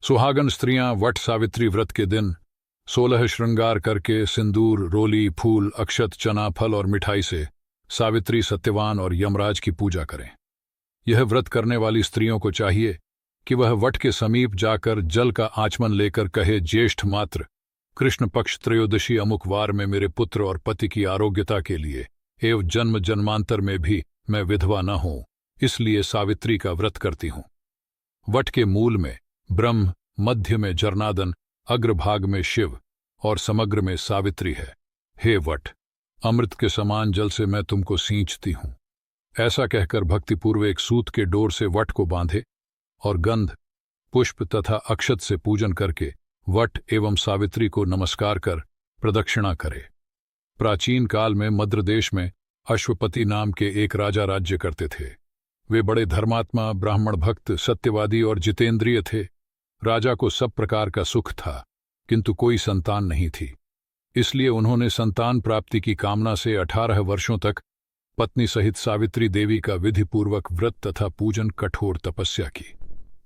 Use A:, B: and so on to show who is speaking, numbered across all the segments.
A: सुहागन स्त्रियां वट सावित्री व्रत के दिन 16 श्रृंगार करके सिंदूर, रोली, फूल, अक्षत, चना, फल और मिठाई से सावित्री, सत्यवान और यमराज की पूजा करें। यह व्रत करने वाली स्त्रियों को चाहिए कि वह वट के समीप जाकर जल का आचमन लेकर कहे, ज्येष्ठ मात्र कृष्ण पक्ष त्रयोदशी अमुक वार में मेरे पुत्र और पति की आरोग्यता के लिए एवं जन्म जन्मांतर में भी मैं विधवा न हूं, इसलिए सावित्री का व्रत करती हूं। वट के मूल में ब्रह्म, मध्य में जरनादन, अग्रभाग में शिव और समग्र में सावित्री है। हे वट, अमृत के समान जल से मैं तुमको सींचती हूं। ऐसा कहकर भक्तिपूर्वक सूत के डोर से वट को बांधे और गंध, पुष्प तथा अक्षत से पूजन करके वट एवं सावित्री को नमस्कार कर प्रदक्षिणा करे। प्राचीन काल में मद्र देश में अश्वपति नाम के एक राजा राज्य करते थे। वे बड़े धर्मात्मा, ब्राह्मण भक्त, सत्यवादी और जितेंद्रिय थे। राजा को सब प्रकार का सुख था, किंतु कोई संतान नहीं थी। इसलिए उन्होंने संतान प्राप्ति की कामना से 18 वर्षों तक पत्नी सहित सावित्री देवी का विधिपूर्वक व्रत तथा पूजन, कठोर तपस्या की।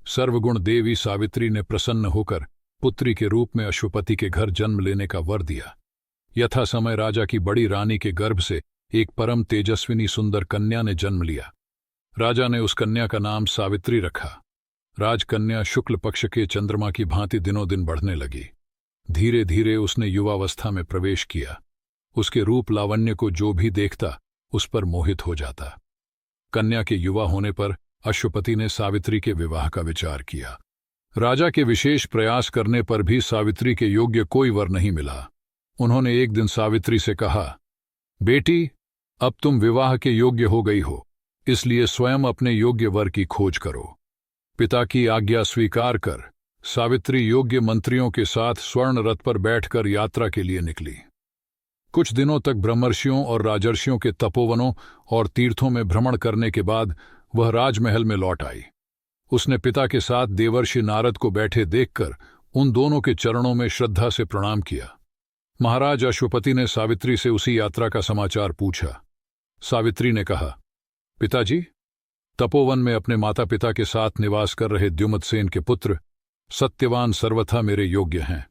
A: सर्वगुण देवी सावित्री ने प्रसन्न होकर पुत्री के रूप में अश्वपति के घर जन्म लेने का वर दिया। यथा समय राजा की बड़ी रानी के गर्भ से एक परम तेजस्विनी सुंदर कन्या ने जन्म लिया। राजा ने उस कन्या का नाम सावित्री रखा। राजकन्या शुक्ल पक्ष के चंद्रमा की भांति दिनों दिन बढ़ने लगी। धीरे धीरे उसने युवावस्था में प्रवेश किया। उसके रूप लावण्य को जो भी देखता उस पर मोहित हो जाता। कन्या के युवा होने पर अश्वपति ने सावित्री के विवाह का विचार किया। राजा के विशेष प्रयास करने पर भी सावित्री के योग्य कोई वर नहीं मिला। उन्होंने एक दिन सावित्री से कहा, बेटी, अब तुम विवाह के योग्य हो गई हो, इसलिए स्वयं अपने योग्य वर की खोज करो। पिता की आज्ञा स्वीकार कर सावित्री योग्य मंत्रियों के साथ स्वर्ण रथ पर बैठकर यात्रा के लिए निकली। कुछ दिनों तक ब्रह्मर्षियों और राजर्षियों के तपोवनों और तीर्थों में भ्रमण करने के बाद वह राजमहल में लौट आई। उसने पिता के साथ देवर्षि नारद को बैठे देखकर उन दोनों के चरणों में श्रद्धा से प्रणाम किया। महाराज अश्वपति ने सावित्री से उसी यात्रा का समाचार पूछा। सावित्री ने कहा, पिताजी, तपोवन में अपने माता पिता के साथ निवास कर रहे द्युमतसेन के पुत्र सत्यवान सर्वथा मेरे योग्य हैं।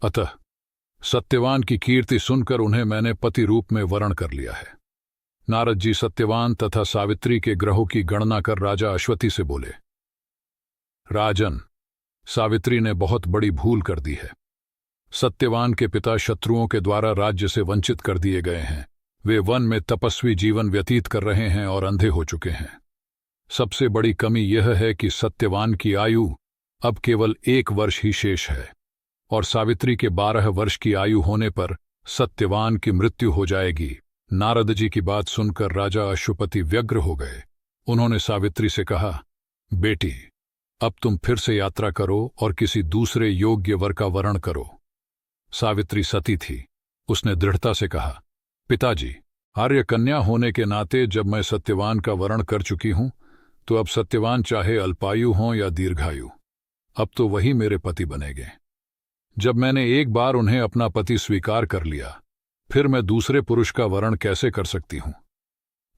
A: अतः सत्यवान की कीर्ति सुनकर उन्हें मैंने पति रूप में वरण कर लिया है। नारद जी सत्यवान तथा सावित्री के ग्रहों की गणना कर राजा अश्वति से बोले, राजन, सावित्री ने बहुत बड़ी भूल कर दी है। सत्यवान के पिता शत्रुओं के द्वारा राज्य से वंचित कर दिए गए हैं। वे वन में तपस्वी जीवन व्यतीत कर रहे हैं और अंधे हो चुके हैं। सबसे बड़ी कमी यह है कि सत्यवान की आयु अब केवल 1 वर्ष ही शेष है और सावित्री के 12 वर्ष की आयु होने पर सत्यवान की मृत्यु हो जाएगी। नारद जी की बात सुनकर राजा अश्वपति व्यग्र हो गए। उन्होंने सावित्री से कहा, बेटी, अब तुम फिर से यात्रा करो और किसी दूसरे योग्य वर का वरण करो। सावित्री सती थी। उसने दृढ़ता से कहा, पिताजी, आर्य कन्या होने के नाते जब मैं सत्यवान का वरण कर चुकी हूं, तो अब सत्यवान चाहे अल्पायु हों या दीर्घायु, अब तो वही मेरे पति बनेंगे। जब मैंने एक बार उन्हें अपना पति स्वीकार कर लिया, फिर मैं दूसरे पुरुष का वरण कैसे कर सकती हूं?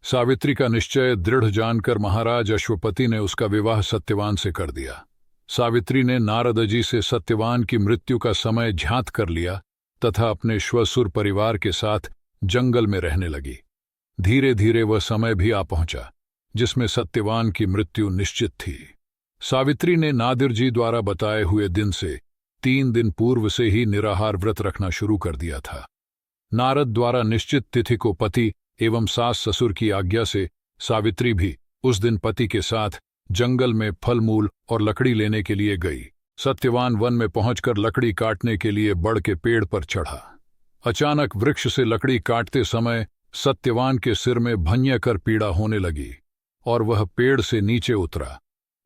A: सावित्री का निश्चय दृढ़ जानकर महाराज अश्वपति ने उसका विवाह सत्यवान से कर दिया। सावित्री ने नारद जी से सत्यवान की मृत्यु का समय ज्ञात कर लिया तथा अपने श्वसुर परिवार के साथ जंगल में रहने लगी। धीरे धीरे वह समय भी आ पहुंचा जिसमें सत्यवान की मृत्यु निश्चित थी। सावित्री ने नादिर जी द्वारा बताए हुए दिन से 3 दिन पूर्व से ही निराहार व्रत रखना शुरू कर दिया था। नारद द्वारा निश्चित तिथि को पति एवं सास ससुर की आज्ञा से सावित्री भी उस दिन पति के साथ जंगल में फल मूल और लकड़ी लेने के लिए गई। सत्यवान वन में पहुंचकर लकड़ी काटने के लिए बड़ के पेड़ पर चढ़ा। अचानक वृक्ष से लकड़ी काटते समय सत्यवान के सिर में भंयकर पीड़ा होने लगी और वह पेड़ से नीचे उतरा।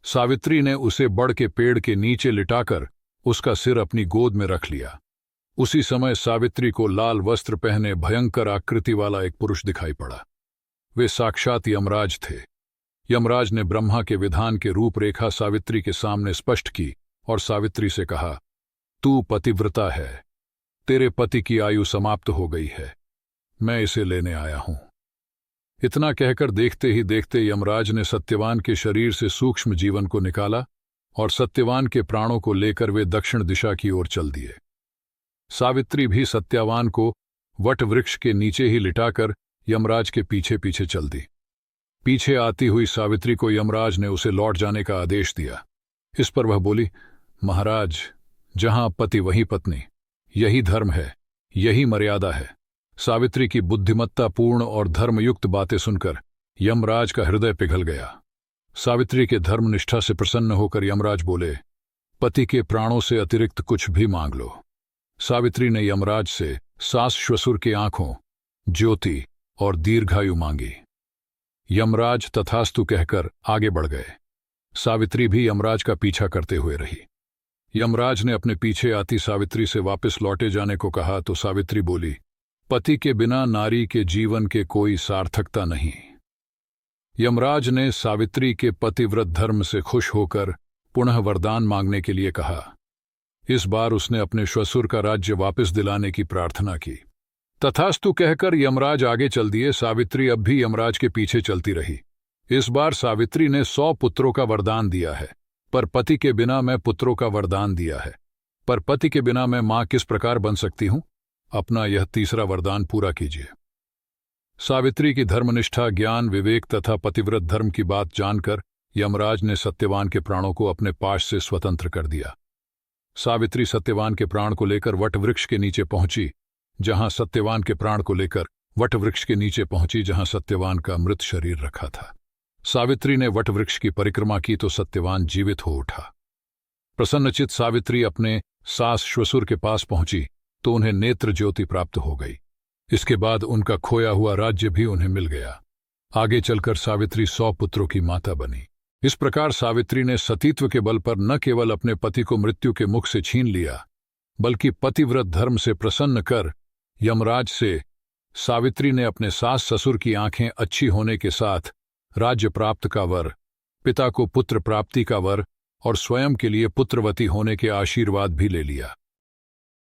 A: सावित्री ने उसे बड़ के पेड़ के नीचे लिटाकर उसका सिर अपनी गोद में रख लिया। उसी समय सावित्री को लाल वस्त्र पहने भयंकर आकृति वाला एक पुरुष दिखाई पड़ा। वे साक्षात यमराज थे। यमराज ने ब्रह्मा के विधान के रूपरेखा सावित्री के सामने स्पष्ट की और सावित्री से कहा, तू पतिव्रता है, तेरे पति की आयु समाप्त हो गई है, मैं इसे लेने आया हूं। इतना कहकर देखते ही देखते यमराज ने सत्यवान के शरीर से सूक्ष्म जीवन को निकाला और सत्यवान के प्राणों को लेकर वे दक्षिण दिशा की ओर चल दिए। सावित्री भी सत्यवान को वट वृक्ष के नीचे ही लिटाकर यमराज के पीछे पीछे चल दी। पीछे आती हुई सावित्री को यमराज ने उसे लौट जाने का आदेश दिया। इस पर वह बोली, महाराज, जहां पति वहीं पत्नी, यही धर्म है, यही मर्यादा है। सावित्री की बुद्धिमत्तापूर्ण और धर्मयुक्त बातें सुनकर यमराज का हृदय पिघल गया। सावित्री के धर्मनिष्ठा से प्रसन्न होकर यमराज बोले, पति के प्राणों से अतिरिक्त कुछ भी मांग लो। सावित्री ने यमराज से सास श्वसुर की आंखों, ज्योति और दीर्घायु मांगी। यमराज तथास्तु कहकर आगे बढ़ गए। सावित्री भी यमराज का पीछा करते हुए रही। यमराज ने अपने पीछे आती सावित्री से वापस लौटे जाने को कहा तो सावित्री बोली, पति के बिना नारी के जीवन के कोई सार्थकता नहीं। यमराज ने सावित्री के पतिव्रत धर्म से खुश होकर पुनः वरदान मांगने के लिए कहा। इस बार उसने अपने श्वसुर का राज्य वापस दिलाने की प्रार्थना की। तथास्तु कहकर यमराज आगे चल दिए। सावित्री अब भी यमराज के पीछे चलती रही। इस बार सावित्री ने 100 पुत्रों का वरदान दिया है, पर पति के बिना मैं पुत्रों का वरदान दिया है, पर पति के बिना मैं मां किस प्रकार बन सकती हूं? अपना यह तीसरा वरदान पूरा कीजिए। सावित्री की धर्मनिष्ठा, ज्ञान, विवेक तथा पतिव्रत धर्म की बात जानकर यमराज ने सत्यवान के प्राणों को अपने पाश से स्वतंत्र कर दिया। सावित्री सत्यवान के प्राण को लेकर वटवृक्ष के नीचे पहुंची, जहां सत्यवान के प्राण को लेकर वटवृक्ष के नीचे पहुंची जहां सत्यवान का मृत शरीर रखा था। सावित्री ने वटवृक्ष की परिक्रमा की तो सत्यवान जीवित हो उठा। प्रसन्नचित सावित्री अपने सास श्वसुर के पास पहुंची तो उन्हें नेत्र ज्योति प्राप्त हो गई। इसके बाद उनका खोया हुआ राज्य भी उन्हें मिल गया। आगे चलकर सावित्री 100 पुत्रों की माता बनी। इस प्रकार सावित्री ने सतीत्व के बल पर न केवल अपने पति को मृत्यु के मुख से छीन लिया, बल्कि पतिव्रत धर्म से प्रसन्न कर यमराज से सावित्री ने अपने सास ससुर की आंखें अच्छी होने के साथ राज्य प्राप्त का वर, पिता को पुत्र प्राप्ति का वर और स्वयं के लिए पुत्रवती होने के आशीर्वाद भी ले लिया।